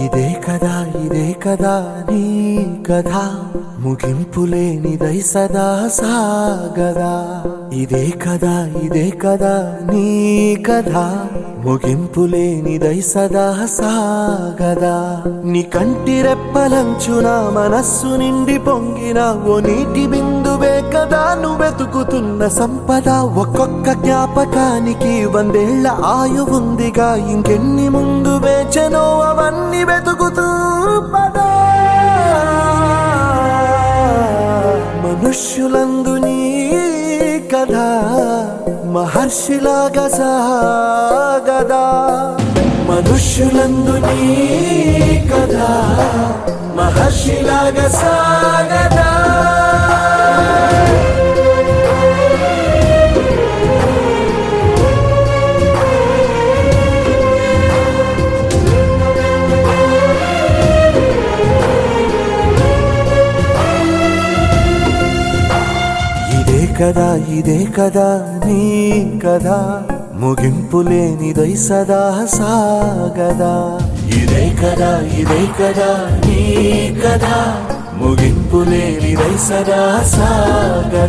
ఇదే కదా నీ కథ ముగింపులేనిదై సదా సాగదా. ఇదే కదా నీ కథ ముగింపులేనిదై సదా సాగదా. నీ కంటి రెప్పలంచున మనస్సు నిండి పొంగిన ఓ నీటి బిందువే కదా నువ్వెతుకుతున్న సంపద. ఒక్కొక్క జ్ఞాపకానికి 100 ఏళ్ల ఆయువుందిగా, ఇంకెన్ని ముందు వేచనో అవన్నీ వెతుకుతూ పదా. మనుష్యులందు నీ కథ మహర్షిలాగా సాగదా. మనుష్యులందు నీ కథ మహర్షిలాగా సాగదా. ఇదే కదా నీ కథ ముగింపులేనిదై సదా సాగదా. ఇదే కదా నీ కథ ముగింపులేనిదై సదా సాగదా.